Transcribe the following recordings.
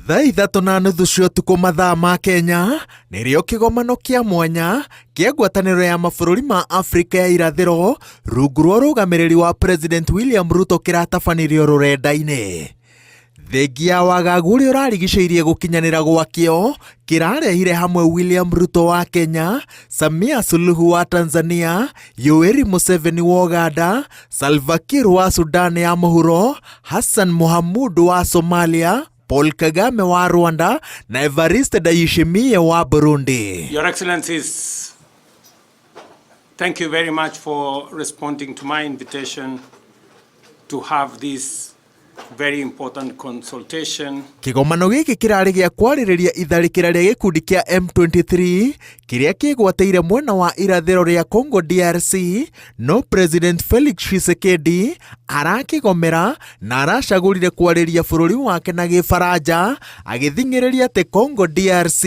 Thaa 3:30 cia ũtukũ mathaa ma Kenya nĩrĩo kĩgomano kĩa mwanya kĩa ngwatanĩro ya mabũrũri ma Afrika ya irathĩro rungu rwa rũgamĩrĩri wa President William Ruto kĩratabanĩrio rũrenda-inĩ. Thengia wagagu ũrĩa ũrarigicĩirie gũkinyanĩra gwakĩo kĩrarehire hamwe William Ruto wa Kenya, Samia Suluhu wa Tanzania, Yoweri Museveni wa Uganda, Salva Kiir wa Sudan ya mũhuro, Hassan Mohamud wa Somalia, Paul Kagame wa Rwanda na Evariste Ndayishimiye wa Burundi. Your Excellencies, thank you very much for responding to my invitation to have this very important consultation. Kĩgomano gĩkĩ kĩrarĩ gĩa kwarĩrĩria itharĩkĩra rĩa gĩkundi kĩa M23 kĩrĩa kĩgwateire mwena wa irathĩro rĩa Congo DRC, no President Felix Tshisekedi arakĩgomera na aracagũrire kwarĩria bũrũri wake na gĩfaranja, agĩthing'ĩrĩria atĩ Congo DRC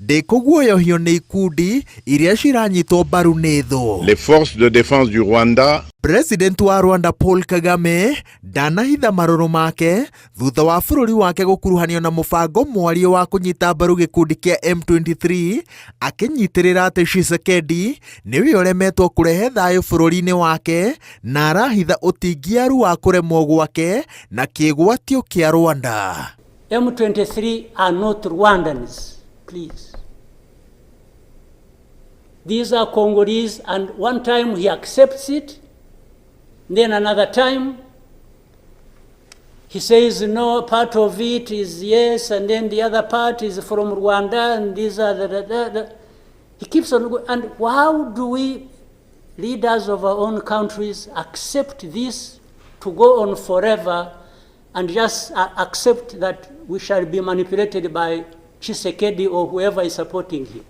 ndĩkũguoyohio nĩ ikundi iria ciranyitwo mbaru nĩ thũ. Les forces de défense du Rwanda. President wa Rwanda Paul Kagame ndanahitha marũrũ make thutha wa bũrũri wake gũkuruhanio na mũbango mwario wa kũnyita mbaru gĩkundi kĩa M23, akĩnyitĩrĩra atĩ Tshisekedi nĩwe ũremetwo kũrehe thayũ bũrũri-inĩ wake na arahitha ũtingiaru wa kũremwo gwake na kĩgwatio kĩa Rwanda. M23 are not Rwandans, please. These are Congolese, and one time he accepts it, then another time he says no, part of it is yes, and then the other part is from Rwanda, and these are the. He keeps on going. And how do we, leaders of our own countries, accept this to go on forever and just accept that we shall be manipulated by Tshisekedi or whoever is supporting him?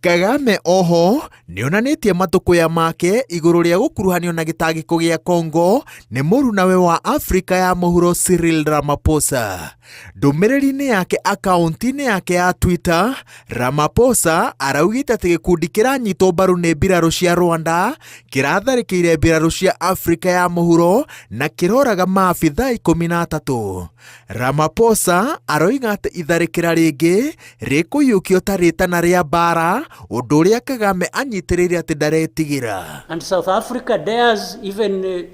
Kagame oho nĩonanĩtie matũkũya make igũrũ rĩa gũkuruhanio na gĩtangĩko gĩa Congo nĩ mũrunawe wa Afrika ya mũhuro Cyril Ramaphosa. Ndũmĩrĩri-inĩ yake akaunti-inĩ yake ya Twitter, Ramaphosa araugĩte atĩ gĩkundi kĩranyitwo mbaru nĩ mbirarũ cia Rwanda kĩratharĩkĩire mbirarũ cia Afrika ya mũhuro na kĩroraga maabithaa 13. Ramaphosa aroiga atĩ itharĩkĩra rĩngĩ rĩkũiyũkio ta rĩtana rĩa mbara, ũndũ ũrĩa Kagame anyitĩrĩire atĩ ndaretigĩra. And South Africa dares even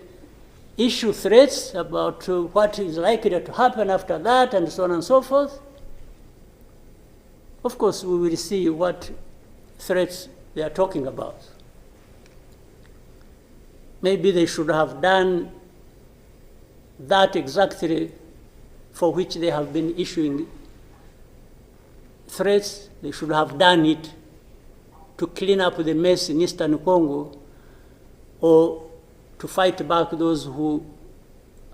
issue threats about what is likely to happen after that and so on and so forth. Of course, we will see what threats they are talking about. Maybe they should have done that exactly for which they have been issuing threats. They should have done it to clean up the mess in Eastern Congo, or to fight back those who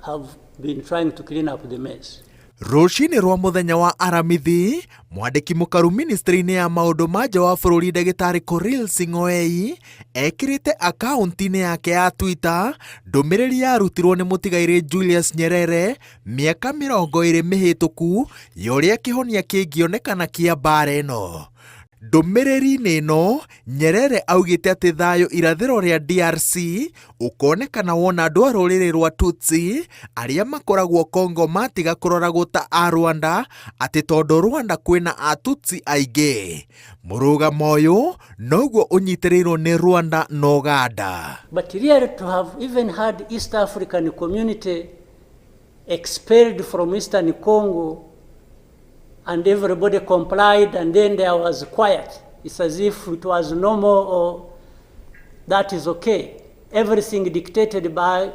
have been trying to clean up the mess. Rũcinĩ rwa mũthenya wa aramithi, mwandĩki mũkaru ministry-inĩ ya maũndũ ma nja wa bũrũri ndagĩtarĩ Korir Sing'oei ekĩrĩte akaunti-inĩ yake ya Twitter ndũmĩrĩri yarutirwo nĩ mũtigairĩ Julius Nyerere mĩaka 20 mĩhĩtũku ya ũrĩa kĩhonia kĩngĩonekana kĩa mbara ĩno. Ndũmĩrĩri-inĩ ĩno, Nyerere augĩte atĩ thayũ irathĩro rĩa DRC ũkonekana wona andũ a rũrĩrĩ rwa Tutsi arĩa makoragwo Congo matiga kũroragwo ta a Rwanda, atĩ tondũ Rwanda kwĩna a Tutsi aingĩ. Mũrũgamo ũyũ noguo ũnyitĩrĩirwo nĩ Rwanda na Uganda. But really to have even had East African community expelled from Eastern Congo and everybody complied, and then there was quiet. It's as if it was normal, or that is okay. Everything dictated by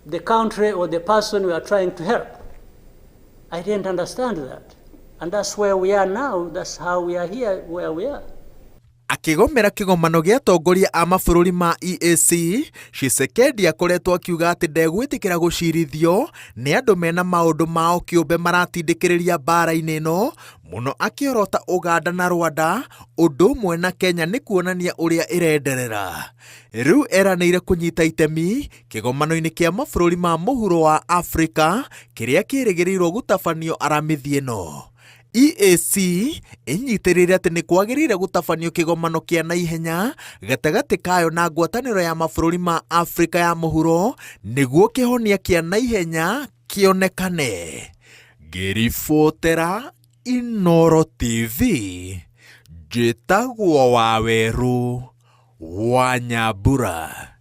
the country or the person we are trying to help. I didn't understand that. And that's where we are now. That's how we are here, where we are. Akĩgomera kĩgomano gĩa atongoria a mabũrũri ma EAC, Tshisekedi akoretwo akiuga atĩ ndegwĩtĩkĩra gũcirithio nĩ andũ mena maũndũ mao kĩũmbe maratindĩkĩrĩria mbara-inĩ ĩno, mũno akĩorota Uganda na Rwanda, ũndũ ũmwe na Kenya nĩ kuonania ũrĩa ĩrenderera. Rĩu eranĩire kũnyita itemi kĩgomano-inĩ kĩa mabũrũri ma mũhuro wa Afrika kĩrĩa kĩrĩgĩrĩirwo gũtabanio aramithi ĩno. EAC inyitĩrĩire atĩ nĩ kwagĩrĩire gũtabanio kĩgomano kĩa naihenya gatagatĩ kayo na ngwatanĩro ya mabũrũri ma Afrika ya mũhuro nĩguo kĩhonia kĩa naihenya kĩonekane. ngĩribotera Inooro TV, njĩtagwo Waweru wa Nyambura.